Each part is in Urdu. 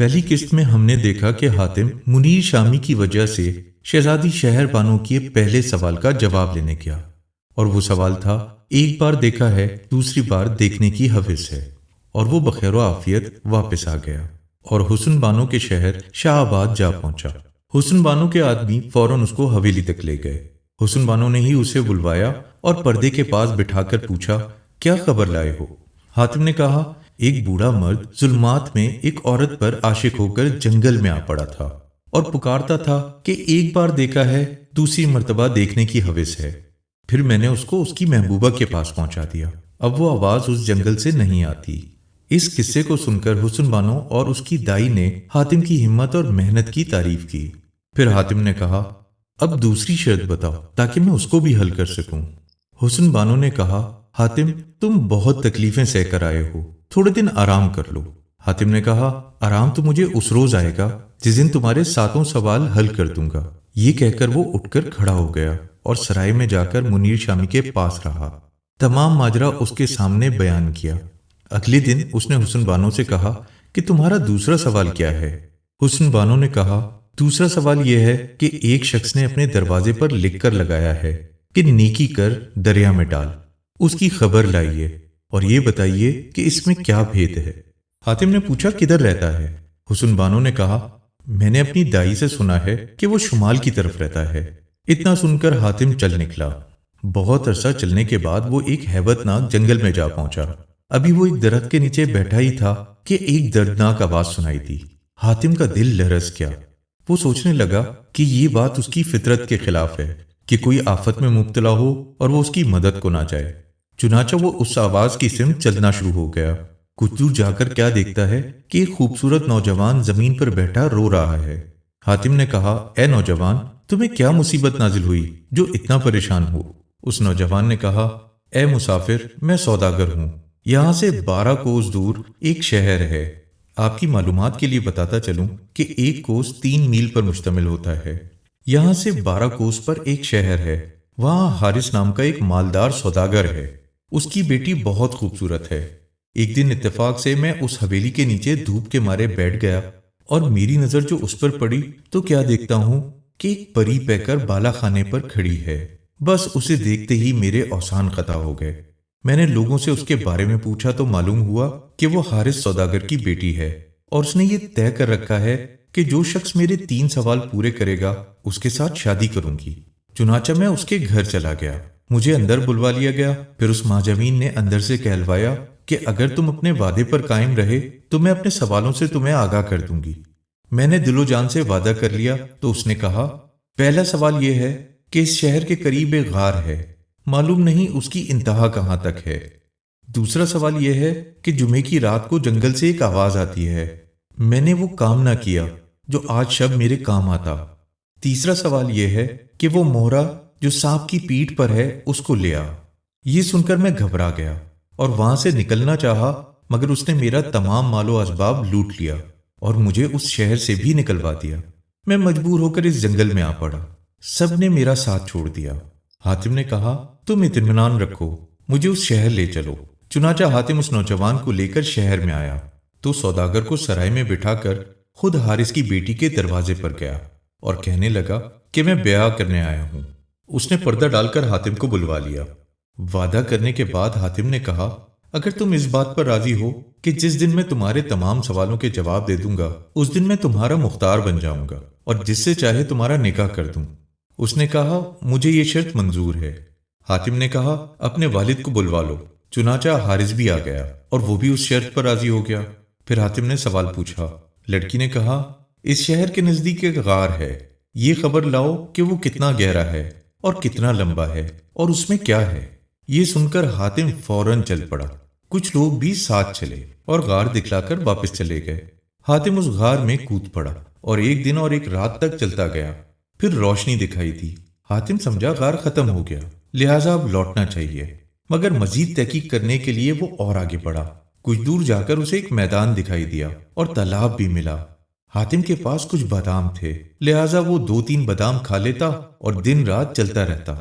پہلی قسط میں ہم نے دیکھا کہ حاتم منیر شامی کی وجہ سے شہزادی شہر بانو کے پہلے سوال کا جواب لینے گیا، اور وہ سوال تھا ایک بار دیکھا ہے دوسری بار دیکھنے کی حوث ہے، اور وہ بخیر و عافیت واپس آ گیا اور حسن بانو کے شہر شاہ آباد جا پہنچا۔ حسن بانو کے آدمی فوراً اس کو حویلی تک لے گئے۔ حسن بانو نے ہی اسے بلوایا اور پردے کے پاس بٹھا کر پوچھا، کیا خبر لائے ہو؟ حاتم نے کہا، ایک بوڑھا مرد ظلمات میں ایک عورت پر عاشق ہو کر جنگل میں آ پڑا تھا اور پکارتا تھا کہ ایک بار دیکھا ہے دوسری مرتبہ دیکھنے کی حوث ہے۔ پھر میں نے اس کو اس کی محبوبہ کے پاس پہنچا دیا، اب وہ آواز اس جنگل سے نہیں آتی۔ اس قصے کو سن کر حسن بانو اور اس کی دائی نے حاتم کی ہمت اور محنت کی تعریف کی۔ پھر حاتم نے کہا، اب دوسری شرط بتاؤ تاکہ میں اس کو بھی حل کر سکوں۔ حسن بانو نے کہا، حاتم تم بہت تکلیفیں سہ کر آئے ہو، تھوڑے دن آرام کر لو۔ حاتم نے کہا، آرام تو مجھے اس روز آئے گا جس دن تمہارے 7 سوال حل کر دوں گا۔ یہ کہہ کر وہ اٹھ کر کھڑا ہو گیا اور سرائے میں جا کر منیر شامی کے پاس رہا، تمام ماجرا اس کے سامنے بیان کیا۔ اگلے دن اس نے حسن بانو سے کہا کہ تمہارا دوسرا سوال کیا ہے؟ حسن بانو نے کہا، دوسرا سوال یہ ہے کہ ایک شخص نے اپنے دروازے پر لکھ کر لگایا ہے کہ نیکی کر دریا میں ڈال، اس کی خبر لائیے اور یہ بتائیے کہ اس میں کیا بھید ہے۔ حاتم نے پوچھا، کدھر رہتا ہے؟ حسن بانو نے کہا، میں نے اپنی دائی سے سنا ہے کہ وہ شمال کی طرف رہتا ہے۔ اتنا سن کر حاتم چل نکلا۔ بہت عرصہ چلنے کے بعد وہ ایک ہیبت ناک جنگل میں جا پہنچا۔ ابھی وہ ایک درخت کے نیچے بیٹھا ہی تھا کہ ایک دردناک آواز سنائی دی۔ حاتم کا دل لرز گیا۔ وہ سوچنے لگا کہ یہ بات اس کی فطرت کے خلاف ہے کہ کوئی آفت میں مبتلا ہو اور وہ اس کی مدد کو نہ جائے۔ چنانچہ وہ اس آواز کی سمت چلنا شروع ہو گیا۔ کچھ دور جا کر کیا دیکھتا ہے کہ ایک خوبصورت نوجوان زمین پر بیٹھا رو رہا ہے۔ حاتم نے کہا، اے نوجوان، تمہیں کیا مصیبت نازل ہوئی جو اتنا پریشان ہو؟ اس نوجوان نے کہا، اے مسافر، میں سوداگر ہوں، یہاں سے 12 کوس دور ایک شہر ہے۔ آپ کی معلومات کے لیے بتاتا چلوں کہ ایک کوس 3 میل پر مشتمل ہوتا ہے۔ یہاں سے 12 کوس پر ایک شہر ہے، وہاں حارث نام کا ایک مالدار سوداگر ہے، اس کی بیٹی بہت خوبصورت ہے۔ ایک دن اتفاق سے میں اس حویلی کے نیچے دھوپ کے مارے بیٹھ گیا اور میری نظر جو اس پر پڑی تو کیا دیکھتا ہوں کہ ایک پری پہ کر بالا خانے پر کھڑی ہے۔ بس اسے دیکھتے ہی میرے اوسان قطع ہو گئے۔ میں نے لوگوں سے اس کے بارے میں پوچھا تو معلوم ہوا کہ وہ حارث سوداگر کی بیٹی ہے اور اس نے یہ طے کر رکھا ہے کہ جو شخص میرے 3 سوال پورے کرے گا اس کے ساتھ شادی کروں گی۔ چنانچہ میں اس کے گھر چلا گیا، مجھے اندر بلوا لیا گیا۔ پھر اس ماجمین نے اندر سے کہلوایا کہ اگر تم اپنے وعدے پر قائم رہے تو میں اپنے سوالوں سے تمہیں آگاہ کر دوں گی۔ میں نے دل و جان سے وعدہ کر لیا تو اس نے کہا، پہلا سوال یہ ہے کہ اس شہر کے قریب ایک غار ہے، معلوم نہیں اس کی انتہا کہاں تک ہے۔ دوسرا سوال یہ ہے کہ جمعے کی رات کو جنگل سے ایک آواز آتی ہے، میں نے وہ کام نہ کیا جو آج شب میرے کام آتا۔ تیسرا سوال یہ ہے کہ وہ مہرہ جو سانپ کی پیٹھ پر ہے اس کو لے آ۔ یہ سن کر میں گھبرا گیا اور وہاں سے نکلنا چاہا، مگر اس نے میرا تمام مال و اسباب لوٹ لیا اور مجھے اس شہر سے بھی نکلوا دیا۔ میں مجبور ہو کر اس جنگل میں آ پڑا، سب نے میرا ساتھ چھوڑ دیا۔ حاتم نے کہا، تم اطمینان رکھو، مجھے اس شہر لے چلو۔ چنانچہ حاتم اس نوجوان کو لے کر شہر میں آیا تو سوداگر کو سرائے میں بٹھا کر خود حارث کی بیٹی کے دروازے پر گیا اور کہنے لگا کہ میں بیعہ کرنے آیا ہوں۔ اس نے پردہ ڈال کر حاتم کو بلوا لیا۔ وعدہ کرنے کے بعد حاتم نے کہا، اگر تم اس بات پر راضی ہو کہ جس دن میں تمہارے تمام سوالوں کے جواب دے دوں گا اس دن میں تمہارا مختار بن جاؤں گا اور جس سے چاہے تمہارا نکاح کر دوں۔ اس نے کہا، مجھے یہ شرط منظور ہے۔ حاتم نے کہا، اپنے والد کو بلوا لو۔ چنانچہ حارث بھی آ گیا اور وہ بھی اس شرط پر راضی ہو گیا۔ پھر حاتم نے سوال پوچھا۔ لڑکی نے کہا، اس شہر کے نزدیک ایک غار ہے، یہ خبر لاؤ کہ وہ کتنا گہرا ہے اور کتنا لمبا ہے اور اس میں کیا ہے۔ یہ سن کر حاتم فوراً چل پڑا۔ کچھ لوگ بھی ساتھ چلے اور غار دکھلا کر واپس چلے گئے۔ حاتم اس غار میں کود پڑا اور ایک دن اور ایک رات تک چلتا گیا۔ پھر روشنی دکھائی دی۔ حاتم سمجھا غار ختم ہو گیا، لہٰذا اب لوٹنا چاہیے، مگر مزید تحقیق کرنے کے لیے وہ اور آگے بڑھا۔ کچھ دور جا کر اسے ایک میدان دکھائی دیا اور تالاب بھی ملا۔ حاتم کے پاس کچھ بادام تھے، لہٰذا وہ 2-3 بادام کھا لیتا اور دن رات چلتا رہتا۔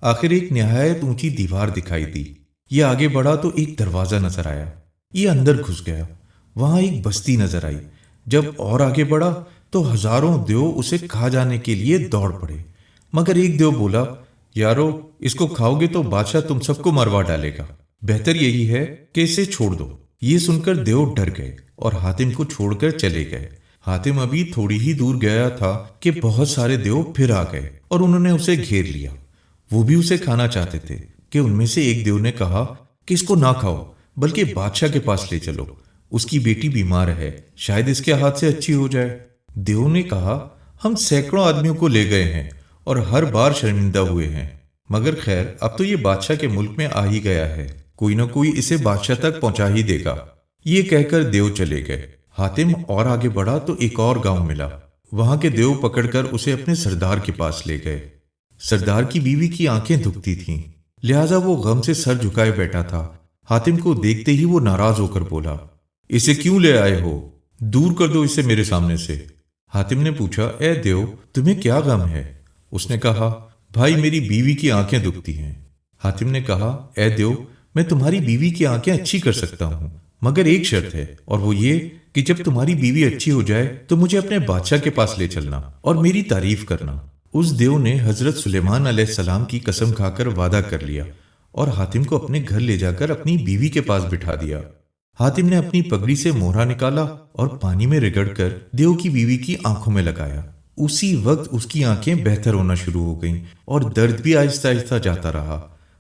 آخر ایک نہایت اونچی دیوار دکھائی دی۔ یہ آگے بڑھا تو ایک دروازہ نظر آیا۔ یہ اندر گھس گیا، وہاں ایک بستی نظر آئی جب اور آگے بڑھا تو ہزاروں دیو اسے کھا جانے کے لیے دوڑ پڑے، مگر ایک دیو بولا، یارو اس کو کھاؤ گے تو بادشاہ تم سب کو مروا ڈالے گا، بہتر یہی ہے کہ اسے چھوڑ دو۔ یہ سن کر دیو ڈر گئے اور حاتم کو چھوڑ کر چلے گئے۔ حاتم ابھی تھوڑی ہی دور گیا تھا کہ بہت سارے دیو پھر آ گئے اور انہوں نے اسے گھیر لیا۔ وہ بھی اسے کھانا چاہتے تھے کہ ان میں سے ایک دیو نے کہا کہ اس کو نہ کھاؤ بلکہ بادشاہ کے پاس لے چلو، اس کی بیٹی بیمار ہے، شاید اس کے ہاتھ سے اچھی ہو جائے۔ دیو نے کہا، ہم سینکڑوں آدمیوں کو لے گئے ہیں اور ہر بار شرمندہ ہوئے ہیں، مگر خیر اب تو یہ بادشاہ کے ملک میں آ ہی گیا ہے، کوئی نہ کوئی اسے بادشاہ تک پہنچا ہی دے گا۔ یہ کہہ کر دیو چلے گئے۔ حاتم اور آگے بڑھا تو ایک اور گاؤں ملا، وہاں کے دیو پکڑ کر اسے اپنے سردار کے پاس لے گئے۔ سردار کی بیوی کی آنکھیں دکھتی تھیں، لہذا وہ غم سے سر جھکائے بیٹھا تھا۔ حاتم کو دیکھتے ہی وہ ناراض ہو کر بولا، اسے کیوں لے آئے ہو؟ دور کر دو اسے میرے سامنے سے۔ حاتم نے پوچھا، اے دیو تمہیں کیا غم ہے؟ اس نے کہا، بھائی میری بیوی کی آنکھیں دکھتی ہیں۔ حاتم نے کہا، اے دیو میں تمہاری بیوی کی آنکھیں اچھی کر سکتا ہوں، مگر ایک شرط ہے، اور وہ یہ کہ جب تمہاری بیوی اچھی ہو جائے تو مجھے اپنے بادشاہ کے پاس لے چلنا اور میری تعریف کرنا۔ اس دیو نے حضرت سلیمان علیہ السلام کی قسم کھا کر وعدہ کر لیا اور حاتم کو اپنے گھر لے جا کر اپنی بیوی کے پاس بٹھا دیا۔ حاتم نے اپنی پگڑی سے مہرا نکالا اور پانی میں رگڑ کر دیو کی بیوی کی آنکھوں میں لگایا۔ اسی وقت اس کی آنکھیں بہتر ہونا شروع ہو گئیں اور درد بھی آہستہ آہستہ جاتا رہا۔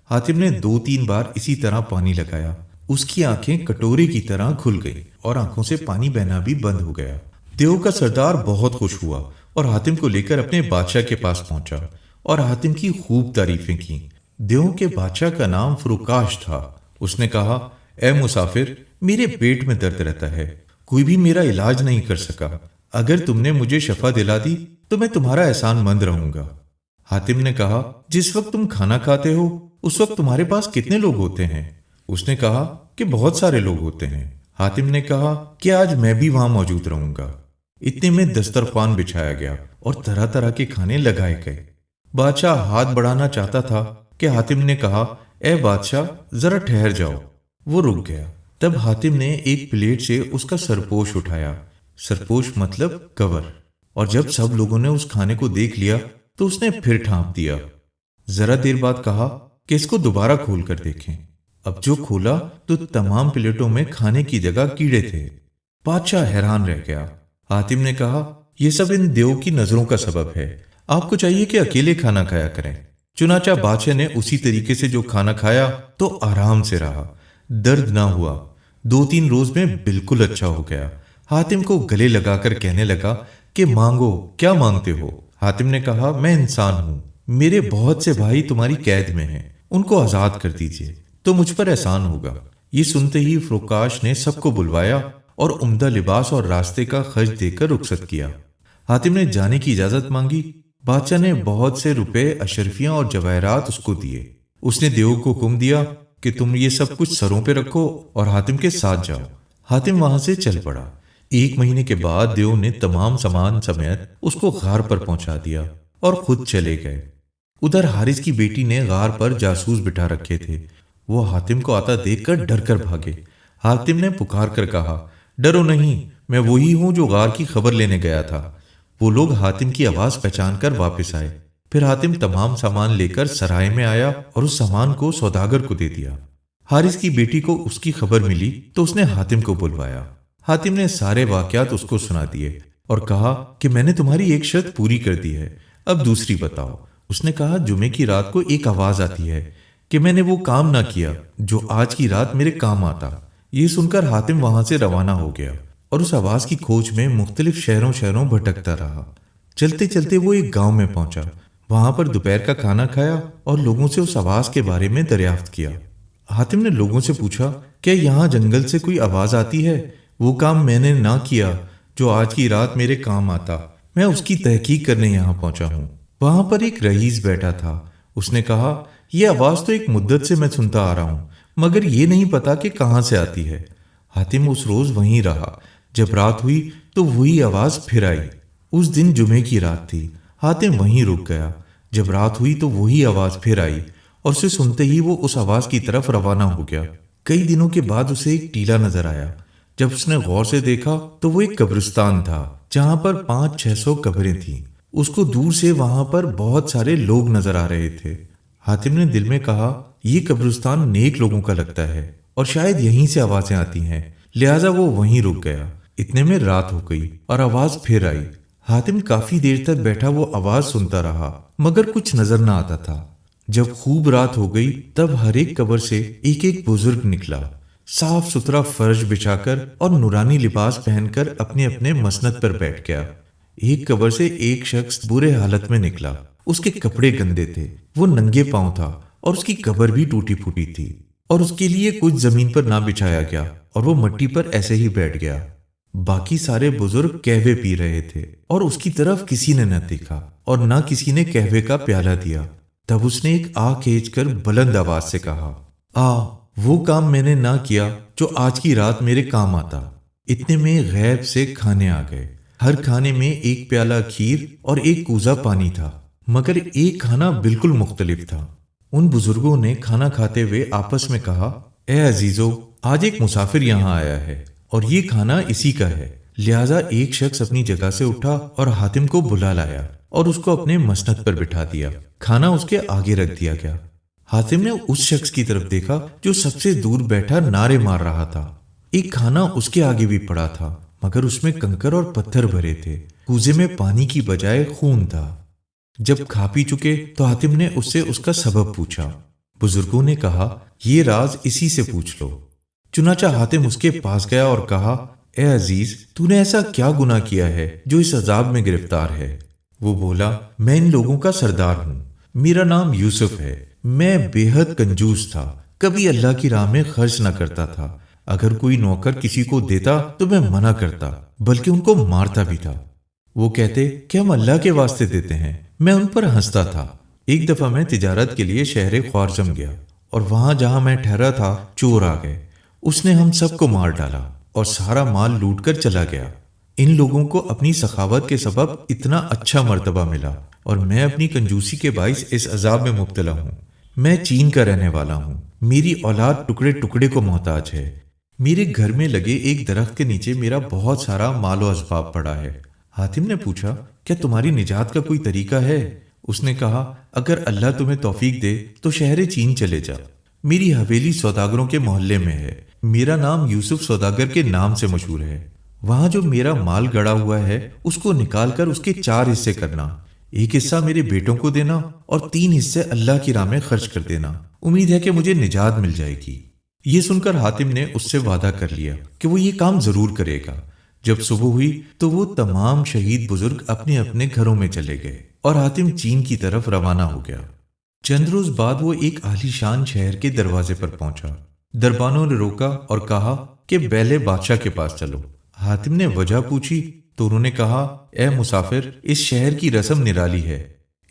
حاتم نے 2-3 بار اسی طرح پانی لگایا، اس کی آنکھیں کٹورے کی طرح کھل گئی اور آنکھوں سے پانی بہنا بھی بند ہو گیا۔ دیو کا سردار بہت خوش ہوا اور حاتم کو لے کر اپنے بادشاہ کے پاس پہنچا اور حاتم کی خوب تعریفیں کی۔ دیو کے بادشاہ کا نام فروکاش تھا۔ اس نے کہا، اے مسافر میرے پیٹ میں درد رہتا ہے، کوئی بھی میرا علاج نہیں کر سکا، اگر تم نے مجھے شفا دلا دی تو میں تمہارا احسان مند رہوں گا۔ حاتم نے کہا، جس وقت تم کھانا کھاتے ہو اس وقت تمہارے پاس کتنے لوگ ہوتے ہیں؟ اس نے کہا کہ بہت سارے لوگ ہوتے ہیں۔ حاتم نے کہا کہ آج میں بھی وہاں موجود رہوں گا۔ اتنے میں دسترخوان بچھایا گیا اور طرح طرح کے کھانے لگائے گئے۔ بادشاہ ہاتھ بڑھانا چاہتا تھا کہ حاتم نے کہا، اے بادشاہ ذرا ٹھہر جاؤ۔ وہ رک گیا۔ تب حاتم نے ایک پلیٹ سے اس کا سرپوش اٹھایا، سرپوش مطلب کور، اور جب سب لوگوں نے اس کھانے کو دیکھ لیا تو اس نے پھر ڈھانپ دیا۔ ذرا دیر بعد کہا کہ اس کو دوبارہ کھول کر دیکھیں۔ اب جو کھولا تو تمام پلیٹوں میں کھانے کی جگہ کیڑے تھے۔ بادشاہ حیران رہ گیا۔ حاتم نے کہا، یہ سب ان دیو کی نظروں کا سبب ہے، آپ کو چاہیے کہ اکیلے کھانا کھایا کریں۔ چنانچہ بادشاہ نے اسی طریقے سے جو کھانا کھایا تو آرام سے رہا، درد نہ ہوا۔ 2-3 روز میں بالکل اچھا ہو گیا۔ حاتم کو گلے لگا کر کہنے لگا کہ مانگو، کیا مانگتے ہو؟ حاتم نے کہا، میں انسان ہوں، میرے بہت سے بھائی تمہاری قید میں ہیں، ان کو آزاد کر دیجئے تو مجھ پر احسان ہوگا۔ یہ سنتے ہی فروکاش نے سب کو بلوایا اور عمدہ لباس اور راستے کا خرچ دے کر رخصت کیا۔ حاتم نے جانے کی اجازت مانگی۔ بادشاہ نے بہت سے روپے، اشرفیاں اور جواہرات اس کو دیے۔ اس نے دیو کو حکم دیا کہ تم یہ سب کچھ سروں پہ رکھو اور حاتم کے ساتھ جاؤ۔ حاتم وہاں سے چل پڑا۔ 1 مہینے کے بعد دیو نے تمام سامان سمیت اس کو غار پر پہنچا دیا اور خود چلے گئے۔ ادھر حارث کی بیٹی نے غار پر جاسوس بٹھا رکھے تھے، وہ حاتم کو آتا دیکھ کر ڈر کر بھاگے۔ حاتم نے پکار کر کہا، ڈرو نہیں، میں وہی ہوں جو غار کی خبر لینے گیا تھا۔ وہ لوگ حاتم کی آواز پہچان کر واپس آئے۔ پھر حاتم تمام سامان لے کر سرائے میں آیا اور اس سامان کو سوداگر کو دے دیا۔ حارث کی بیٹی کو اس کی خبر ملی تو اس نے حاتم کو بلوایا۔ حاتم نے سارے واقعات اس کو سنا دیے اور کہا کہ میں نے تمہاری ایک شرط پوری کر دی ہے، اب دوسری بتاؤ۔ اس نے کہا، جمعے کی رات کو ایک آواز آتی ہے کہ میں نے وہ کام نہ کیا جو آج کی رات میرے کام آتا۔ یہ سن کر حاتم وہاں سے روانہ ہو گیا اور اس آواز کی کھوج میں مختلف شہروں بھٹکتا رہا۔ چلتے چلتے وہ ایک گاؤں میں پہنچا، وہاں پر دوپہر کا کھانا کھایا اور لوگوں سے اس آواز کے بارے میں دریافت کیا۔ حاتم نے لوگوں سے پوچھا، کیا یہاں جنگل سے کوئی آواز آتی ہے؟ وہ کام میں نے نہ کیا جو آج کی رات میرے کام آتا، میں اس کی تحقیق کرنے یہاں پہنچا ہوں۔ وہاں پر ایک رئیس بیٹھا تھا۔ اس نے کہا، یہ آواز تو ایک مدت سے میں سنتا آ رہا ہوں، مگر یہ نہیں پتا کہ کہاں سے آتی ہے۔ حاتم اس روز وہیں رہا۔ جب رات ہوئی تو وہی آواز پھر آئی۔ اس دن جمعے کی رات تھی۔ حاتم وہیں رک گیا۔ جب رات ہوئی تو وہی آواز پھر آئی اور اسے سنتے ہی وہ اس آواز کی طرف روانہ ہو گیا۔ کئی دنوں کے بعد اسے ایک ٹیلا نظر آیا جب اس نے غور سے دیکھا تو وہ ایک قبرستان تھا جہاں پر 500-600 قبریں تھیں۔ اس کو دور سے وہاں پر بہت سارے لوگ نظر آ رہے تھے۔ حاتم نے دل میں کہا یہ قبرستان نیک لوگوں کا لگتا ہے اور شاید یہیں سے آوازیں آتی ہیں، لہٰذا وہ وہیں رک گیا۔ اتنے میں رات ہو گئی اور آواز پھر آئی۔ حاتم کافی دیر تک بیٹھا وہ آواز سنتا رہا مگر کچھ نظر نہ آتا تھا۔ جب خوب رات ہو گئی تب ہر ایک قبر سے ایک ایک بزرگ نکلا، صاف ستھرا فرش بچھا کر اور نورانی لباس پہن کر اپنے اپنے مسند پر بیٹھ گیا۔ ایک قبر سے ایک شخص برے حالت میں نکلا، اس کے کپڑے گندے تھے، وہ ننگے پاؤں تھا اور اس کی قبر بھی ٹوٹی پھوٹی تھی اور اس کے لیے کچھ زمین پر نہ بچھایا گیا اور وہ مٹی پر ایسے ہی بیٹھ گیا۔ باقی سارے بزرگ قہوے پی رہے تھے اور اس کی طرف کسی نے نہ دیکھا اور نہ کسی نے قہوے کا پیالہ دیا۔ تب اس نے ایک آہ کھینچ کر بلند آواز سے کہا، وہ کام میں نے نہ کیا جو آج کی رات میرے کام آتا۔ اتنے میں غیب سے کھانے آ گئے۔ ہر کھانے میں ایک پیالہ کھیر اور ایک کوزہ پانی تھا، مگر ایک کھانا بالکل مختلف تھا۔ ان بزرگوں نے کھانا کھاتے ہوئے آپس میں کہا، اے عزیزو، آج ایک مسافر یہاں آیا ہے اور یہ کھانا اسی کا ہے۔ لہٰذا ایک شخص اپنی جگہ سے اٹھا اور حاتم کو بلا لایا اور اس کو اپنے مسند پر بٹھا دیا۔ کھانا اس کے آگے رکھ دیا گیا۔ حاتم نے اس شخص کی طرف دیکھا جو سب سے دور بیٹھا نعرے مار رہا تھا۔ ایک کھانا اس کے آگے بھی پڑا تھا مگر اس میں کنکر اور پتھر بھرے تھے، کوزے میں پانی کی بجائے خون تھا۔ جب کھا پی چکے تو حاتم نے اس سے اس کا سبب پوچھا۔ بزرگوں نے کہا، یہ راز اسی سے پوچھ لو۔ چنانچہ حاتم اس کے پاس گیا اور کہا، اے عزیز، تو نے ایسا کیا گناہ کیا ہے جو اس عذاب میں گرفتار ہے؟ وہ بولا، میں ان لوگوں کا سردار ہوں، میرا نام یوسف ہے، میں بے حد کنجوس تھا، کبھی اللہ کی راہ میں خرچ نہ کرتا تھا، اگر کوئی نوکر کسی کو دیتا تو میں منع کرتا بلکہ ان کو مارتا بھی تھا۔ وہ کہتے کہ ہم اللہ کے واسطے دیتے ہیں، میں ان پر ہنستا تھا۔ ایک دفعہ میں تجارت کے لیے شہر خوارزم گیا اور وہاں جہاں میں ٹھہرا تھا چور آ گئے، اس نے ہم سب کو مار ڈالا اور سارا مال لوٹ کر چلا گیا۔ ان لوگوں کو اپنی سخاوت کے سبب اتنا اچھا مرتبہ ملا اور میں اپنی کنجوسی کے باعث اس عذاب میں مبتلا ہوں۔ میں چین کا رہنے والا ہوں، میری اولاد ٹکڑے ٹکڑے کو محتاج ہے، میرے گھر میں لگے ایک درخت کے نیچے میرا بہت سارا مال و اسباب پڑا ہے۔ حاتم نے پوچھا، کیا تمہاری نجات کا کوئی طریقہ ہے؟ اس نے کہا، اگر اللہ تمہیں توفیق دے تو شہر چین چلے جا، میری حویلی سوداگروں کے محلے میں ہے، میرا نام یوسف سوداگر کے نام سے مشہور ہے، وہاں جو میرا مال گڑا ہوا ہے اس کو نکال کر اس کے 4 حصے کرنا، ایک حصہ میرے بیٹوں کو دینا اور 3 حصے اللہ کی راہ میں خرچ کر دینا، امید ہے کہ مجھے نجات مل جائے گی۔ یہ سن کر حاتم نے اس سے وعدہ کر لیا کہ وہ یہ کام ضرور کرے گا۔ جب صبح ہوئی تو وہ تمام شہید بزرگ اپنے اپنے گھروں میں چلے گئے اور حاتم چین کی طرف روانہ ہو گیا۔ چند روز بعد وہ ایک عالی شان شہر کے دروازے پر پہنچا۔ دربانوں نے روکا اور کہا کہ بیلے بادشاہ کے پاس چلو۔ حاتم نے وجہ پوچھی تو انہوں نے کہا، اے مسافر، اس شہر کی رسم نرالی ہے،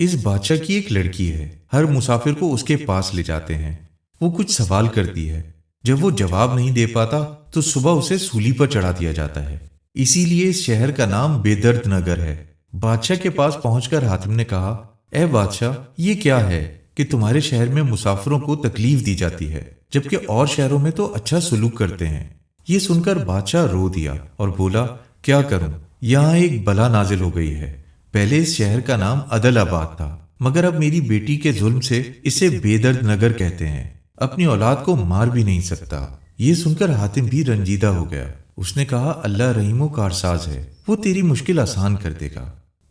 اس بادشاہ کی ایک لڑکی ہے، ہر مسافر کو اس کے پاس لے جاتے ہیں، وہ کچھ سوال کرتی ہے، جب وہ جواب نہیں دے پاتا تو صبح اسے سولی پر چڑھا دیا جاتا ہے، اسی لیے اس شہر کا نام بے درد نگر ہے۔ بادشاہ کے پاس پہنچ کر حاتم نے کہا، اے بادشاہ، یہ کیا ہے کہ تمہارے شہر میں مسافروں کو تکلیف دی جاتی ہے جبکہ اور شہروں میں تو اچھا سلوک کرتے ہیں؟ یہ سن کر بادشاہ رو دیا اور بولا، کیا کروں، یہاں ایک بلا نازل ہو گئی ہے، پہلے اس شہر کا نام عدل آباد تھا مگر اب میری بیٹی کے ظلم سے اسے بے درد نگر کہتے ہیں، اپنی اولاد کو مار بھی نہیں سکتا۔ یہ سن کر حاتم بھی رنجیدہ ہو گیا۔ اس نے کہا، اللہ رحیم و کارساز ہے، وہ تیری مشکل آسان کر دے گا۔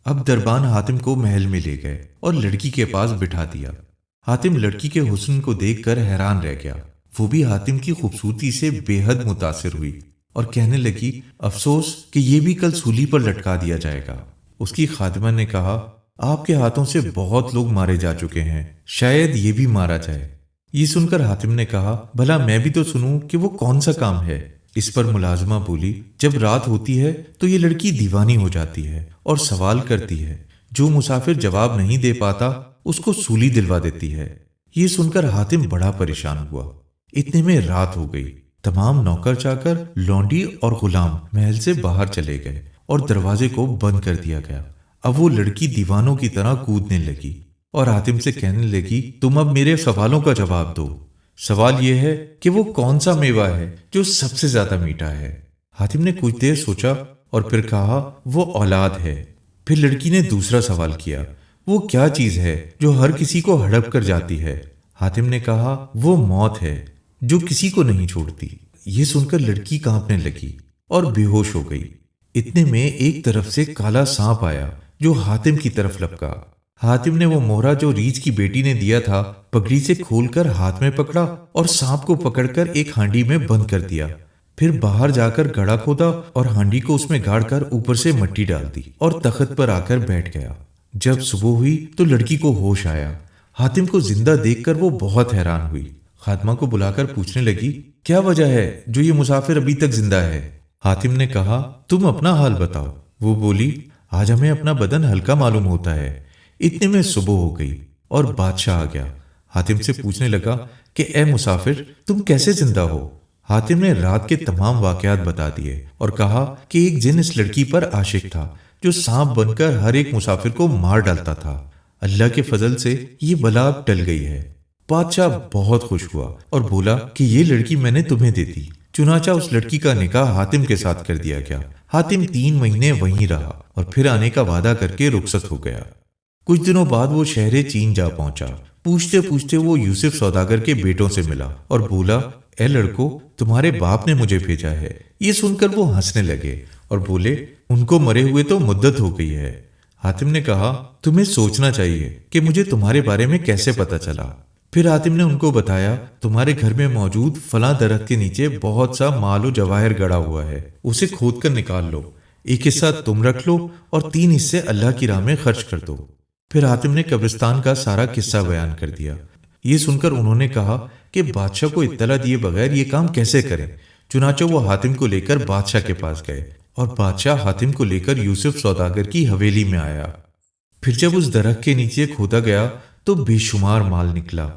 اب دربان حاتم کو محل میں لے گئے اور لڑکی کے پاس بٹھا دیا۔ حاتم لڑکی کے حسن کو دیکھ کر حیران رہ گیا، وہ بھی حاتم کی خوبصورتی سے بے حد متاثر ہوئی اور کہنے لگی، افسوس کہ یہ بھی کل سولی پر لٹکا دیا جائے گا۔ اس کی خادمہ نے کہا، آپ کے ہاتھوں سے بہت لوگ مارے جا چکے ہیں، شاید یہ بھی مارا جائے۔ یہ سن کر حاتم نے کہا، بھلا میں بھی تو سنوں کہ وہ کون سا کام ہے۔ اس پر ملازمہ بولی، جب رات ہوتی ہے تو یہ لڑکی دیوانی ہو جاتی ہے اور سوال کرتی ہے، جو مسافر جواب نہیں دے پاتا اس کو سولی دلوا دیتی ہے۔ یہ سن کر حاتم بڑا پریشان ہوا۔ اتنے میں رات ہو گئی، تمام نوکر چاکر، لونڈی اور غلام محل سے باہر چلے گئے اور دروازے کو بند کر دیا گیا۔ اب وہ لڑکی دیوانوں کی طرح کودنے لگی اور حاتم سے کہنے لگی، تم اب میرے سوالوں کا جواب دو۔ سوال یہ ہے کہ وہ کون سا میوہ ہے جو سب سے زیادہ میٹھا ہے؟ حاتم نے کچھ دیر سوچا اور پھر کہا وہ اولاد ہے۔ پھر لڑکی نے دوسرا سوال کیا، وہ کیا چیز ہے جو ہر کسی کو ہڑپ کر جاتی ہے؟ حاتم نے کہا وہ موت ہے جو کسی کو نہیں چھوڑتی۔ یہ سن کر لڑکی کانپنے لگی اور بے ہوش ہو گئی۔ اتنے میں ایک طرف سے کالا سانپ آیا جو حاتم کی طرف لپکا۔ حاتم نے وہ مہرا جو ریچھ کی بیٹی نے دیا تھا پگڑی سے کھول کر ہاتھ میں پکڑا اور سانپ کو پکڑ کر ایک ہانڈی میں بند کر دیا۔ پھر باہر جا کر گڑھا کھودا اور ہانڈی کو اس میں گاڑ کر اوپر سے مٹی ڈال دی اور تخت پر آ کر بیٹھ گیا۔ جب صبح ہوئی تو لڑکی کو ہوش آیا۔ حاتم کو زندہ دیکھ کر وہ بہت حیران ہوئی۔ خادمہ کو بلا کر پوچھنے لگی، کیا وجہ ہے جو یہ مسافر ابھی تک زندہ ہے؟ حاتم نے کہا، تم اپنا حال بتاؤ۔ وہ بولی، آج ہمیں اپنا بدن ہلکا معلوم ہوتا ہے۔ اتنے میں صبح ہو گئی اور بادشاہ آ گیا۔ حاتم سے پوچھنے لگا کہ اے مسافر، تم کیسے زندہ ہو؟ حاتم نے رات کے تمام واقعات بتا دیے اور کہا کہ ایک جن اس لڑکی پر عاشق تھا جو سانپ بن کر ہر ایک مسافر کو مار ڈالتا تھا۔ اللہ کے فضل سے یہ بلا اب ٹل گئی ہے۔ بادشاہ بہت خوش ہوا اور بولا کہ یہ لڑکی میں نے تمہیں دے دی۔ چنانچہ اس لڑکی کا نکاح حاتم کے ساتھ کر دیا گیا۔ حاتم 3 مہینے وہیں رہا اور پھر آنے کا وعدہ کر کے رخصت ہو گیا۔ کچھ دنوں بعد وہ شہر چین جا پہنچا۔ پوچھتے پوچھتے وہ یوسف سوداگر کے بیٹوں سے ملا اور بولا، اے لڑکو، تمہارے باپ نے مجھے بھیجا ہے۔ یہ سن کر وہ ہنسنے لگے اور بولے، ان کو مرے ہوئے تو مدت ہو گئی ہے۔ حاتم نے کہا، تمہیں سوچنا چاہیے کہ مجھے تمہارے بارے میں کیسے پتا چلا۔ پھر حاتم نے ان کو بتایا، تمہارے گھر میں موجود فلاں درخت کے نیچے بہت سا مال و جواہر گڑا ہوا ہے، اسے کھود کر نکال لو۔ ایک حصہ تم رکھ لو اور 3 حصے اللہ کی راہ میں خرچ کر دو۔ پھر حاتم نے قبرستان کا سارا قصہ بیان کر دیا۔ یہ سن کر انہوں نے کہا کہ بادشاہ کو اطلاع دیے بغیر یہ کام کیسے کریں؟ چنانچہ وہ حاتم کو لے کر بادشاہ کے پاس گئے اور بادشاہ حاتم کو لے کر یوسف سوداگر کی حویلی میں آیا۔ پھر جب اس درخت کے نیچے کھودا گیا تو بے شمار مال نکلا۔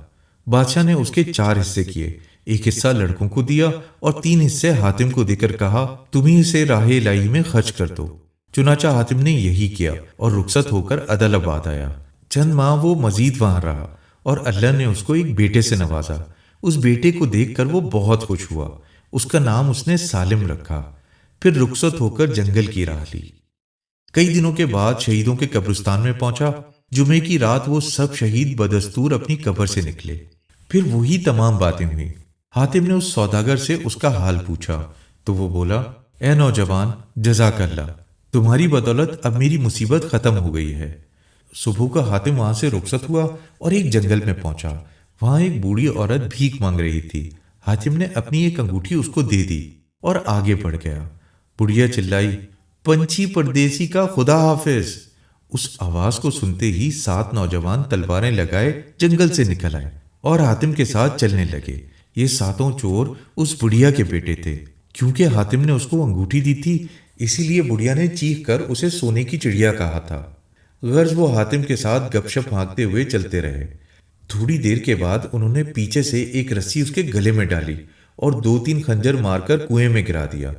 بادشاہ نے اس کے 4 حصے کیے، ایک حصہ لڑکوں کو دیا اور 3 حصے حاتم کو دے کر کہا، تم ہی اسے راہ الہی میں خرچ کر دو۔ چنانچہ حاتم نے یہی کیا اور رخصت ہو کر عدل آباد آیا۔ چند ماہ وہ مزید وہاں رہا اور اللہ نے اس کو ایک بیٹے سے نوازا۔ اس بیٹے کو دیکھ کر وہ بہت خوش ہوا۔ اس کا نام اس نے سالم رکھا۔ پھر رخصت ہو کر جنگل کی راہ لی۔ کئی دنوں کے بعد شہیدوں کے قبرستان میں پہنچا۔ جمعے کی رات وہ سب شہید بدستور اپنی قبر سے نکلے۔ پھر وہی تمام باتیں ہوئی۔ حاتم نے اس سوداگر سے اس کا حال پوچھا تو وہ بولا، اے نوجوان، جزاک اللہ، تمہاری بدولت اب میری مصیبت ختم ہو گئی ہے۔ صبح کا حاتم وہاں سے رخصت ہوا اور ایک جنگل میں پہنچا۔ وہاں ایک بوڑھی عورت بھیک مانگ رہی تھی۔ حاتم نے اپنی ایک انگوٹھی اس کو دے دی اور آگے بڑھ گیا۔ بڑھیا چلائی، پنچھی پردیسی کا خدا حافظ۔ اس آواز کو سنتے ہی 7 نوجوان تلواریں لگائے جنگل سے نکل آئے اور حاتم کے ساتھ چلنے لگے۔ یہ 7 چور اس بڑھیا کے بیٹے تھے۔ کیونکہ حاتم نے اس کو انگوٹھی دی تھی، اسی لیے بڑھیا نے چیخ کر اسے سونے کی چڑیا کہا تھا۔ غرض وہ حاتم کے ساتھ گپ شپ ہانکتے ہوئے چلتے رہے۔ تھوڑی دیر کے بعد انہوں نے پیچھے سے ایک رسی اس کے گلے میں ڈالی اور 2-3 خنجر مار کر کنویں میں گرا دیا۔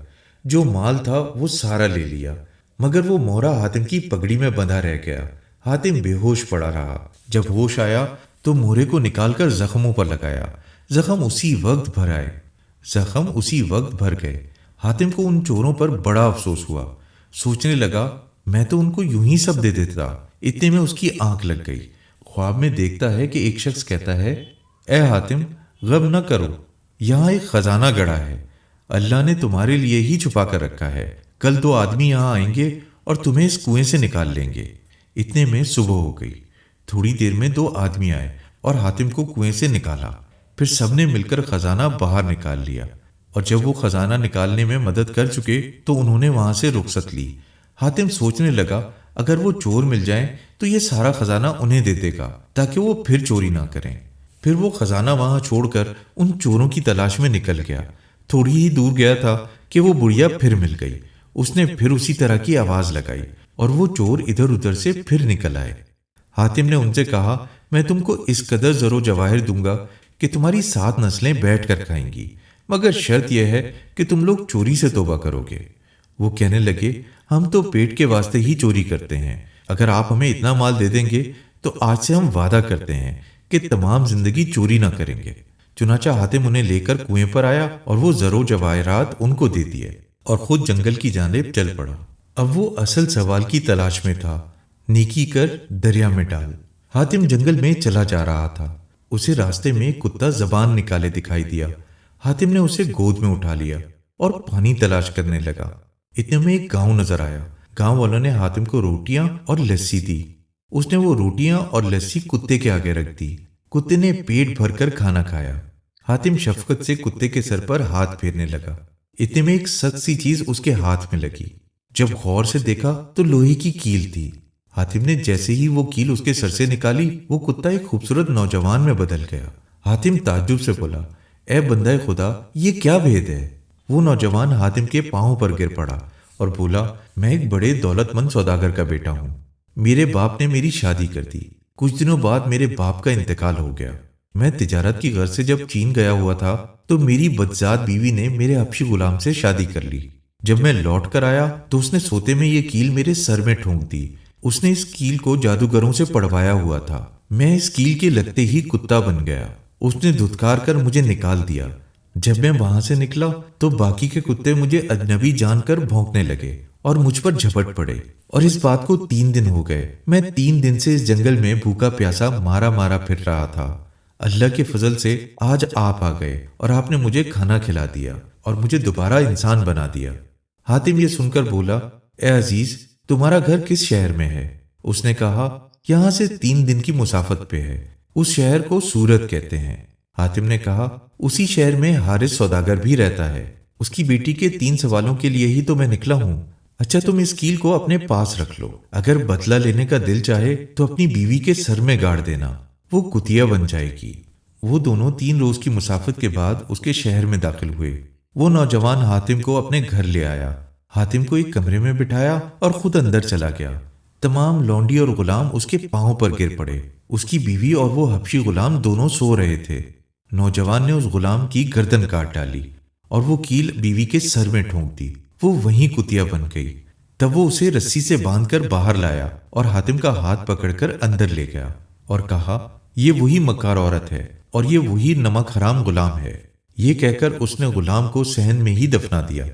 جو مال تھا وہ سارا لے لیا، مگر وہ مہرا حاتم کی پگڑی میں بندھا رہ گیا۔ حاتم بے ہوش پڑا رہا۔ جب ہوش آیا تو مہرے کو نکال کر زخموں پر لگایا۔ زخم اسی وقت بھر گئے۔ حاتم کو ان چوروں پر بڑا افسوس ہوا۔ سوچنے لگا، میں تو ان کو یوں ہی سب دے دیتا۔ اتنے میں اس کی آنکھ لگ گئی۔ خواب میں دیکھتا ہے کہ ایک شخص کہتا ہے، اے حاتم، غم نہ کرو، یہاں ایک خزانہ گڑا ہے، اللہ نے تمہارے لیے ہی چھپا کر رکھا ہے۔ کل 2 آدمی یہاں آئیں گے اور تمہیں اس کنویں سے نکال لیں گے۔ اتنے میں صبح ہو گئی۔ تھوڑی دیر میں 2 آدمی آئے اور حاتم کو کنویں سے نکالا۔ پھر سب نے مل کر خزانہ باہر نکال لیا، اور جب وہ خزانہ نکالنے میں مدد کر چکے تو انہوں نے وہاں سے رخصت لی۔ حاتم سوچنے لگا، اگر وہ چور مل جائیں تو یہ سارا خزانہ انہیں دے دے گا تاکہ وہ پھر چوری نہ کریں۔ پھر وہ خزانہ وہاں چھوڑ کر ان چوروں کی تلاش میں نکل گیا۔ تھوڑی ہی دور گیا تھا کہ وہ بڑھیا پھر مل گئی۔ اس نے پھر اسی طرح کی آواز لگائی اور وہ چور ادھر ادھر سے پھر نکل آئے۔ حاتم نے ان سے کہا، میں تم کو اس قدر زر و جواہر دوں گا کہ تمہاری 7 نسلیں بیٹھ کر کھائیں گی، مگر شرط یہ ہے کہ تم لوگ چوری سے توبہ کرو گے۔ وہ کہنے لگے، ہم تو پیٹ کے واسطے ہی چوری کرتے ہیں، اگر آپ ہمیں اتنا مال دے دیں گے تو آج سے ہم وعدہ کرتے ہیں کہ تمام زندگی چوری نہ کریں گے۔ چنانچہ حاتم انہیں لے کر کنویں پر آیا اور وہ زر و جواہرات ان کو دے دیے۔ اور خود جنگل کی جانب چل پڑا۔ اب وہ اصل سوال کی تلاش میں تھا، نیکی کر دریا میں ڈال۔ حاتم جنگل میں چلا جا رہا تھا، اسے راستے میں کتا زبان نکالے دکھائی دیا۔ حاتم نے اسے گود میں اٹھا لیا اور پانی تلاش کرنے لگا۔ اتنے میں ایک گاؤں نظر آیا۔ گاؤں والوں نے حاتم کو روٹیاں اور لسی دی۔ اس نے وہ روٹیاں اور لسی کتے کے آگے رکھ دی۔ کتے نے پیٹ بھر کر کھانا کھایا۔ حاتم شفقت سے کتے کے سر پر ہاتھ پھیرنے لگا۔ اتنے میں ایک سخت سی چیز اس کے ہاتھ میں لگی۔ جب غور سے دیکھا تو لوہے کی کیل تھی۔ حاتم نے جیسے ہی وہ کیل اس کے سر سے نکالی، وہ کتا ایک خوبصورت نوجوان میں بدل گیا۔ حاتم تعجب سے بولا، اے بندہ خدا، یہ کیا بھید ہے؟ وہ نوجوان حاتم کے پاؤں پر گر پڑا اور بولا، میں ایک بڑے دولت مند سوداگر کا بیٹا ہوں۔ میرے باپ نے میری شادی کر دی۔ کچھ دنوں بعد میرے باپ کا انتقال ہو گیا۔ میں تجارت کی غرض سے جب چین گیا ہوا تھا تو میری بدذات بیوی نے میرے حبشی غلام سے شادی کر لی۔ جب میں لوٹ کر آیا تو اس نے سوتے میں یہ کیل میرے سر میں ٹھونک دی۔ اس نے اس کیل کو جادوگروں سے پڑوایا ہوا تھا۔ میں اس کیل کے لگتے ہی کتا بن گیا۔ اس نے دھتکار کر مجھے نکال دیا۔ جب میں وہاں سے نکلا تو باقی کے کتے مجھے اجنبی جان کر بھونکنے لگے اور مجھ پر جھپٹ پڑے، اور اس بات کو 3 دن ہو گئے۔ میں 3 دن سے اس جنگل میں بھوکا پیاسا مارا مارا پھر رہا تھا۔ اللہ کے فضل سے آج آپ آ گئے اور آپ نے مجھے کھانا کھلا دیا اور مجھے دوبارہ انسان بنا دیا۔ حاتم یہ سن کر بولا، اے عزیز، تمہارا گھر کس شہر میں ہے؟ اس نے کہا، یہاں سے 3 دن کی مسافت پہ ہے۔ اس شہر کو سورت کہتے ہیں۔ حاتم نے کہا، اسی شہر میں حارث سوداگر بھی رہتا ہے۔ اس کی بیٹی کے 3 سوالوں کے لیے ہی تو میں نکلا ہوں۔ اچھا، تم اس کیل کو اپنے پاس رکھ لو۔ اگر بدلہ لینے کا دل چاہے تو اپنی بیوی کے سر میں گاڑ دینا، وہ کتیا بن جائے گی۔ وہ دونوں 3 روز کی مسافت کے بعد اس کے شہر میں داخل ہوئے۔ وہ نوجوان حاتم کو اپنے گھر لے آیا، حاتم کو ایک کمرے میں بٹھایا اور خود اندر چلا گیا۔ تمام لونڈی اور غلام اس کے پاؤں پر گر پڑے۔ اس کی بیوی اور وہ حبشی غلام دونوں سو رہے تھے۔ نوجوان نے اس غلام کی گردن کاٹ ڈالی اور وہ کیل بیوی کے سر میں ٹھونک دی۔ وہ وہیں کتیا بن گئی۔ تب وہ اسے رسی سے باندھ کر باہر لایا اور حاتم کا ہاتھ پکڑ کر اندر لے گیا اور کہا، یہ وہی مکار عورت ہے اور یہ وہی نمک حرام غلام ہے۔ یہ کہہ کر اس نے غلام کو صحن میں ہی دفنا دیا۔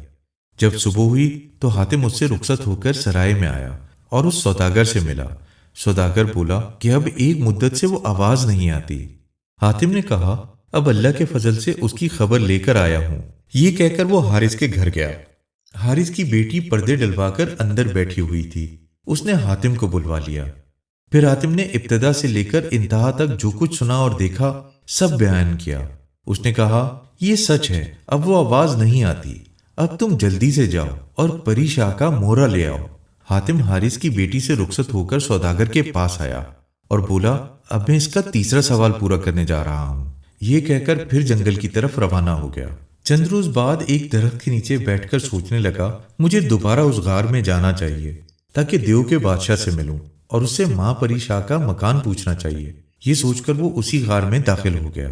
جب صبح ہوئی تو حاتم اس سے رخصت ہو کر سرائے میں آیا اور اس سوداگر سے ملا۔ سوداگر بولا کہ اب ایک مدت سے وہ آواز نہیں آتی۔ حاتم نے کہا، اب اللہ کے فضل سے اس کی خبر لے کر آیا ہوں۔ یہ کہہ کر وہ حارث کے گھر گیا۔ حارث کی بیٹی پردے ڈلوا کر اندر بیٹھی ہوئی تھی۔ اس نے حاتم کو بلوا لیا۔ پھر حاتم نے ابتدا سے لے کر انتہا تک جو کچھ سنا اور دیکھا سب بیان کیا۔ اس نے کہا، یہ سچ ہے، اب وہ آواز نہیں آتی۔ اب تم جلدی سے جاؤ اور پری شاہ کا مہرہ لے آؤ۔ حاتم حارث کی بیٹی سے رخصت ہو کر سوداگر کے پاس آیا اور بولا، اب میں اس کا 3را سوال پورا کرنے جا رہا ہوں۔ یہ کہہ کر پھر جنگل کی طرف روانہ ہو گیا۔ چند روز بعد ایک درخت کے نیچے بیٹھ کر سوچنے لگا، مجھے دوبارہ اس غار میں جانا چاہیے تاکہ دیو کے بادشاہ سے ملوں اور اس سے ماں پری شاہ کا مکان پوچھنا چاہیے۔ یہ سوچ کر وہ اسی غار میں داخل ہو گیا۔